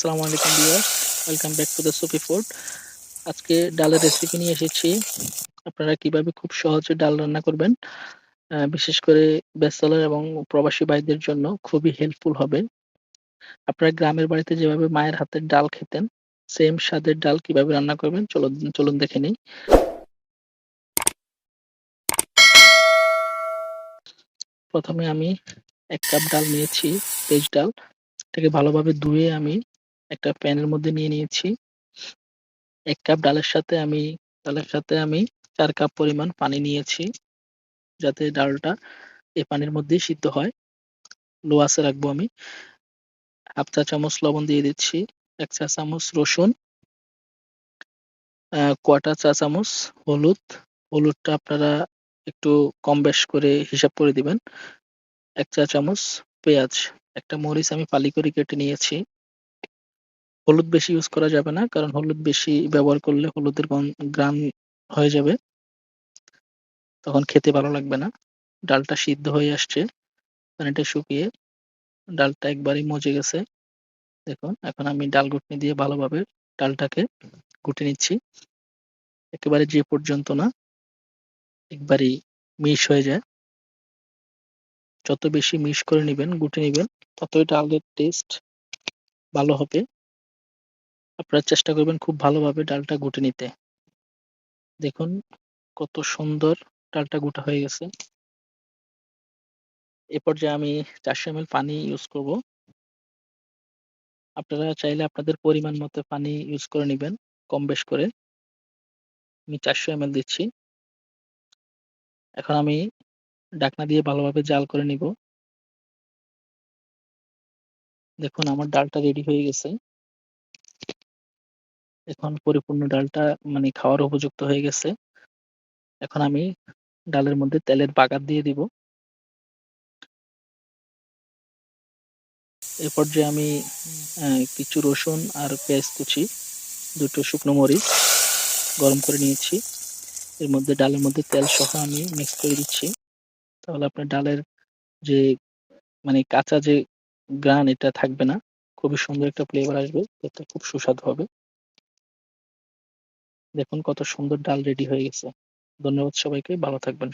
আসসালামু আলাইকুম viewers, welcome back to the Sufi food. আজকে ডালের রেসিপি নিয়ে এসেছি। আপনারা কিভাবে খুব সহজে ডাল রান্না করবেন, বিশেষ করে ব্যাচেলর এবং প্রবাসী ভাইদের জন্য খুবই হেল্পফুল হবে। আপনারা গ্রামের বাড়িতে যেভাবে মায়ের হাতের ডাল খেতেন, সেম স্বাদের ডাল কিভাবে রান্না করবেন চলুন চলুন দেখে নিই। প্রথমে আমি ১ কাপ ডাল নিয়েছি, ভেজ ডাল। এটাকে ভালোভাবে ধুয়ে আমি একটা প্যানের মধ্যে নিয়ে নিয়েছি। ১ কাপ ডালের সাথে আমি ৪ কাপ পরিমাণ পানি নিয়েছি, যাতে ডালটা এই পানির মধ্যেই সিদ্ধ হয়। লো আঁচে রাখবো আমি। ১/২ চা চামচ লবণ দিয়ে দিচ্ছি, ১ চা চামচ রসুন, ১/৪ চা চামচ হলুদ। হলুদটা আপনারা একটু কম বেশ করে হিসাব করে দিবেন। ১ চা চামচ পেঁয়াজ, একটা মরিচ আমি ফালি করে কেটে নিয়েছি। হলুদ বেশি ইউজ করা যাবে না, কারণ হলুদ বেশি ব্যবহার করলে হলুদের ঘ্রাণ হয়ে যাবে। তখন খেতে ভালো লাগবে না। ডালটা সিদ্ধ হয়ে আসছে, পানিটা শুকিয়ে ডালটা একবারেই মজে গেছে। দেখুন, এখন আমি ডাল ঘুটনি দিয়ে ভালোভাবে ডালটাকে ঘুটে নিচ্ছি। একেবারে যে পর্যন্ত না একবারেই মিশ হয়ে যায়। যত বেশি মিশ করে নিবেন, ঘুটে নিবেন, ততই ডালের টেস্ট ভালো হবে। আপনারা চেষ্টা করবেন খুব ভালোভাবে ডালটা ঘুটে নিতে। দেখুন কত সুন্দর ডালটা ঘুটা হয়ে গেছে। এ পর্যায়ে আমি ৪০০ ml পানি ইউজ করব। আপনারা চাইলে আপনাদের পরিমাণ মতো পানি ইউজ করে নিবেন, কম বেশ করে। আমি ৪০০ ml দিচ্ছি। এখন আমি ঢাকনা দিয়ে ভালোভাবে জাল করে নিব। দেখুন আমার ডালটা রেডি হয়ে গেছে। এখন পরিপূর্ণ ডালটা মানে খাওয়ার উপযুক্ত হয়ে গেছে। এখন আমি ডালের মধ্যে তেলের বাগার দিয়ে দিব। এ পর্যায়ে আমি কিছু রসুন আর পেঁয়াজ কুচি, ২ টো শুকনো মরিচ গরম করে নিয়েছি। এর মধ্যে ডালের মধ্যে তেল সহ আমি মিক্স করে দিচ্ছি। তাহলে আপনার ডালের যে মানে কাঁচা যে ঘ্রাণ এটা থাকবে না। খুবই সুন্দর একটা ফ্লেভার আসবে। খেতে খুব সুস্বাদু হবে। দেখুন কত সুন্দর ডাল রেডি হয়ে গেছে। ধন্যবাদ সবাইকে। ভালো থাকবেন।